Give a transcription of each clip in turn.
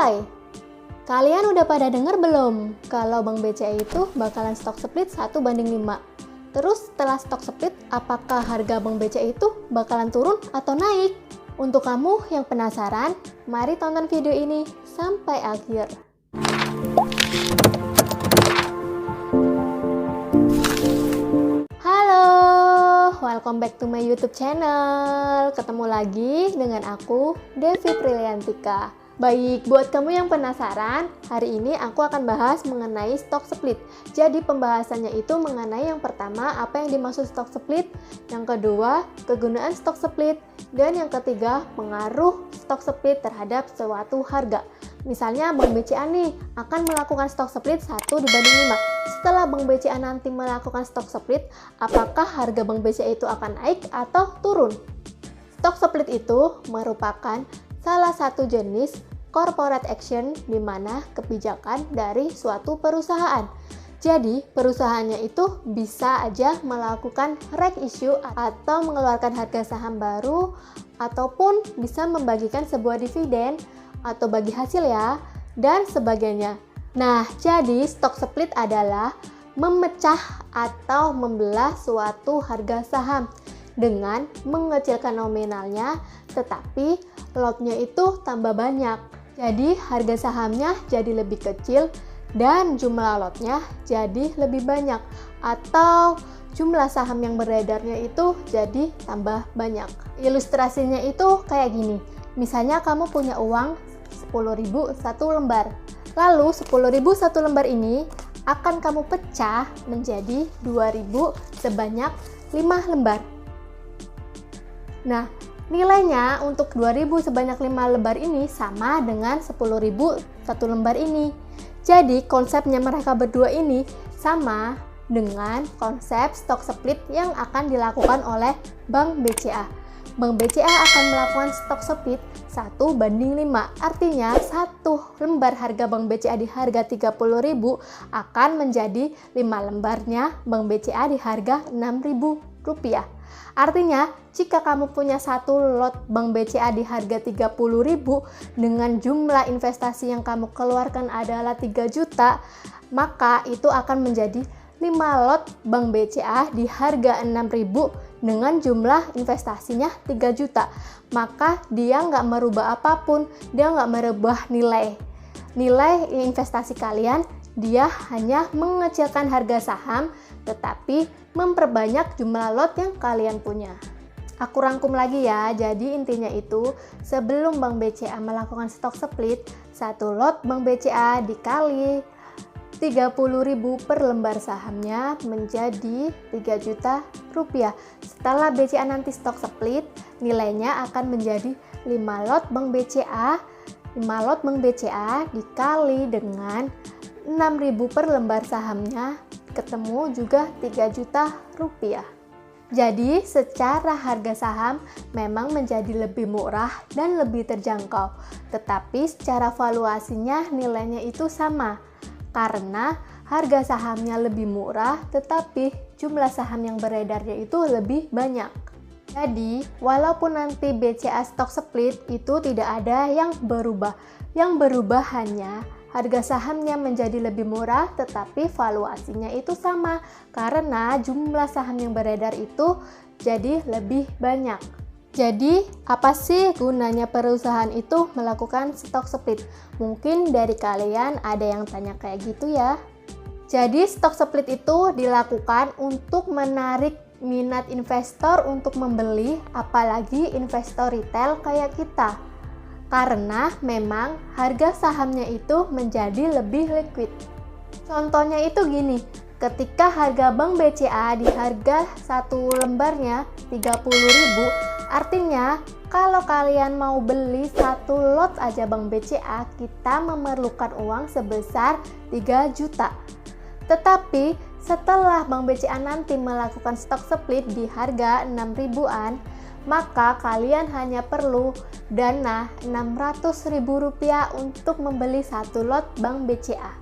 Hai, kalian udah pada denger belum kalau Bank BCA itu bakalan stock split 1:5? Terus setelah stock split, apakah harga Bank BCA itu bakalan turun atau naik? Untuk kamu yang penasaran, mari tonton video ini sampai akhir. Halo, welcome back to my YouTube channel. Ketemu lagi dengan aku, Devi Priliantika. Baik, buat kamu yang penasaran, hari ini aku akan bahas mengenai stock split. Jadi pembahasannya itu mengenai yang pertama, apa yang dimaksud stock split, yang kedua, kegunaan stock split, dan yang ketiga, pengaruh stock split terhadap suatu harga. Misalnya Bank BCA nih akan melakukan stock split 1:5. Setelah Bank BCA nanti melakukan stock split, apakah harga Bank BCA itu akan naik atau turun? Stock split itu merupakan salah satu jenis corporate action di mana kebijakan dari suatu perusahaan. Jadi, perusahaannya itu bisa aja melakukan right issue atau mengeluarkan harga saham baru ataupun bisa membagikan sebuah dividen atau bagi hasil ya, dan sebagainya. Nah, jadi stock split adalah memecah atau membelah suatu harga saham dengan mengecilkan nominalnya, tetapi lotnya itu tambah banyak. Jadi harga sahamnya jadi lebih kecil dan jumlah lotnya jadi lebih banyak, atau jumlah saham yang beredarnya itu jadi tambah banyak. Ilustrasinya itu kayak gini. Misalnya kamu punya uang 10.000 satu lembar. Lalu 10.000 satu lembar ini akan kamu pecah menjadi 2.000 sebanyak 5 lembar. Nah, nilainya untuk 2.000 sebanyak 5 lembar ini sama dengan 10.000 satu lembar ini. Jadi konsepnya mereka berdua ini sama dengan konsep stock split yang akan dilakukan oleh Bank BCA. Bank BCA akan melakukan stock split 1:5. Artinya satu lembar harga Bank BCA di harga 30.000 akan menjadi 5 lembarnya Bank BCA di harga 6.000 rupiah. Artinya, jika kamu punya satu lot Bank BCA di harga 30.000 dengan jumlah investasi yang kamu keluarkan adalah 3 juta, maka itu akan menjadi 5 lot Bank BCA di harga 6.000 dengan jumlah investasinya 3 juta. Maka dia nggak merubah apapun, dia nggak merubah nilai investasi kalian, dia hanya mengecilkan harga saham tetapi memperbanyak jumlah lot yang kalian punya. Aku rangkum lagi ya, jadi intinya itu sebelum Bank BCA melakukan stock split, satu lot Bank BCA dikali 30.000 per lembar sahamnya menjadi 3 juta rupiah. Setelah BCA nanti stock split, nilainya akan menjadi 5 lot Bank BCA. 5 lot Bank BCA dikali dengan 6.000 per lembar sahamnya, ketemu juga 3 juta rupiah. Jadi secara harga saham memang menjadi lebih murah dan lebih terjangkau, tetapi secara valuasinya nilainya itu sama karena harga sahamnya lebih murah tetapi jumlah saham yang beredarnya itu lebih banyak. Jadi walaupun nanti BCA stock split itu tidak ada yang berubah. Yang berubah hanya harga sahamnya menjadi lebih murah tetapi valuasinya itu sama karena jumlah saham yang beredar itu jadi lebih banyak. Jadi apa sih gunanya perusahaan itu melakukan stock split? Mungkin dari kalian ada yang tanya kayak gitu ya. Jadi stock split itu dilakukan untuk menarik minat investor untuk membeli, apalagi investor retail kayak kita. Karena memang harga sahamnya itu menjadi lebih liquid. Contohnya itu gini, ketika harga Bank BCA di harga satu lembarnya 30.000, artinya kalau kalian mau beli satu lot aja Bank BCA, kita memerlukan uang sebesar 3 juta. Tetapi setelah Bank BCA nanti melakukan stock split di harga 6.000-an, maka kalian hanya perlu dana 600.000 rupiah untuk membeli satu lot Bank BCA.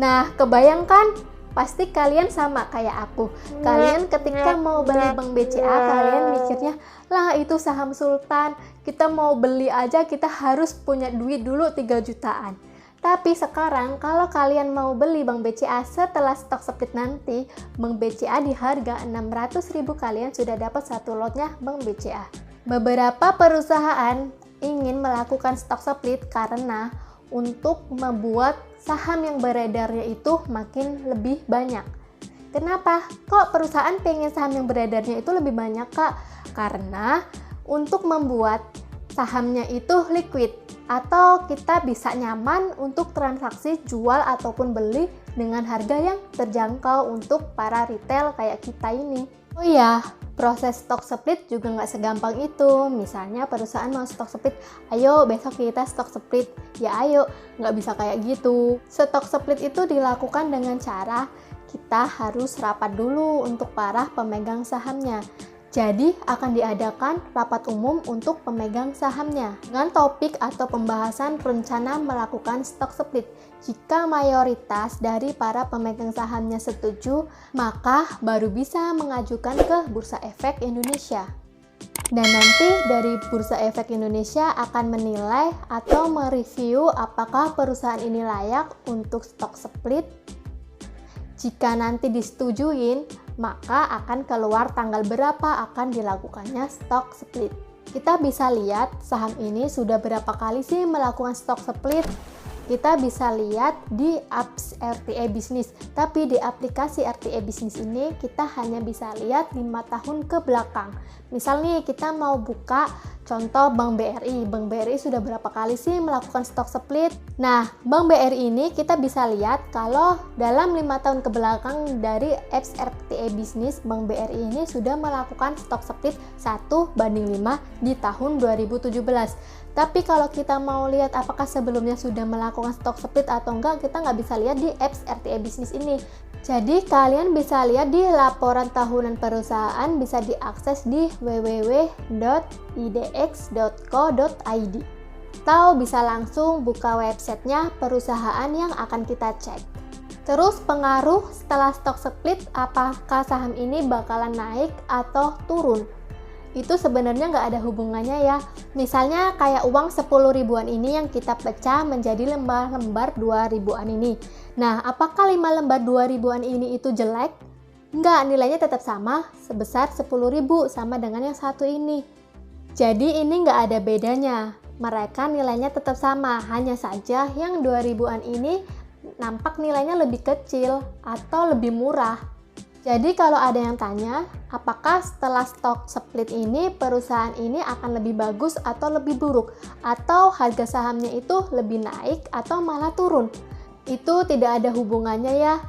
Nah, kebayangkan Pasti kalian sama kayak aku. Kalian ketika mau beli Bank BCA, kalian mikirnya, lah itu saham sultan, kita mau beli aja kita harus punya duit dulu 3 jutaan. Tapi sekarang kalau kalian mau beli Bank BCA setelah stok split nanti, Bank BCA di harga 600.000 kalian sudah dapat satu lotnya Bank BCA. Beberapa perusahaan ingin melakukan stok split karena untuk membuat saham yang beredarnya itu makin lebih banyak. Kenapa? Kok perusahaan pengen saham yang beredarnya itu lebih banyak, Kak? Karena untuk membuat sahamnya itu liquid, atau kita bisa nyaman untuk transaksi jual ataupun beli dengan harga yang terjangkau untuk para retail kayak kita ini. Oh iya, proses stock split juga nggak segampang itu. Misalnya perusahaan mau stock split, ayo besok kita stock split. Ya ayo, nggak bisa kayak gitu. Stock split itu dilakukan dengan cara kita harus rapat dulu untuk para pemegang sahamnya. Jadi akan diadakan rapat umum untuk pemegang sahamnya dengan topik atau pembahasan rencana melakukan stock split. Jika mayoritas dari para pemegang sahamnya setuju, maka baru bisa mengajukan ke Bursa Efek Indonesia. Dan nanti dari Bursa Efek Indonesia akan menilai atau mereview apakah perusahaan ini layak untuk stock split. Jika nanti disetujuin, maka akan keluar tanggal berapa akan dilakukannya stock split. Kita bisa lihat saham ini sudah berapa kali sih melakukan stock split. Kita bisa lihat di apps RTA Business, tapi di aplikasi RTA Business ini kita hanya bisa lihat 5 tahun ke belakang. Misal nih kita mau buka contoh Bank BRI. Bank BRI sudah berapa kali sih melakukan stock split? Nah, Bank BRI ini kita bisa lihat kalau dalam 5 tahun ke belakang dari apps RTA Business, Bank BRI ini sudah melakukan stock split 1:5 di tahun 2017. Tapi kalau kita mau lihat apakah sebelumnya sudah melakukan stock split atau enggak, kita nggak bisa lihat di apps RTA Business ini. Jadi kalian bisa lihat di laporan tahunan perusahaan, bisa diakses di www.idx.co.id, atau bisa langsung buka websitenya perusahaan yang akan kita cek. Terus pengaruh setelah stock split, apakah saham ini bakalan naik atau turun? Itu sebenarnya nggak ada hubungannya ya. Misalnya kayak uang 10 ribuan ini yang kita pecah menjadi lembar-lembar 2 ribuan ini. Nah, apakah 5 lembar 2 ribuan ini itu jelek? Enggak, nilainya tetap sama sebesar 10 ribu sama dengan yang satu ini. Jadi ini nggak ada bedanya. Mereka nilainya tetap sama, hanya saja yang 2 ribuan ini nampak nilainya lebih kecil atau lebih murah. Jadi kalau ada yang tanya, apakah setelah stock split ini perusahaan ini akan lebih bagus atau lebih buruk? Atau harga sahamnya itu lebih naik atau malah turun? Itu tidak ada hubungannya ya.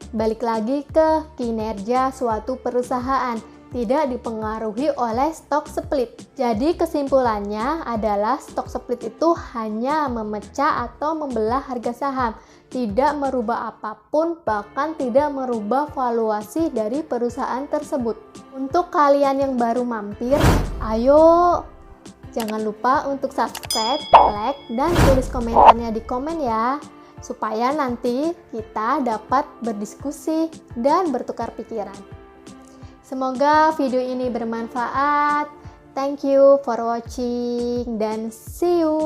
Balik lagi ke kinerja suatu perusahaan, tidak dipengaruhi oleh stock split. Jadi kesimpulannya adalah stock split itu hanya memecah atau membelah harga saham, tidak merubah apapun, bahkan tidak merubah valuasi dari perusahaan tersebut. Untuk kalian yang baru mampir, ayo jangan lupa untuk subscribe, like, dan tulis komentarnya di komen ya, supaya nanti kita dapat berdiskusi dan bertukar pikiran. Semoga video ini bermanfaat. Thank you for watching dan see you.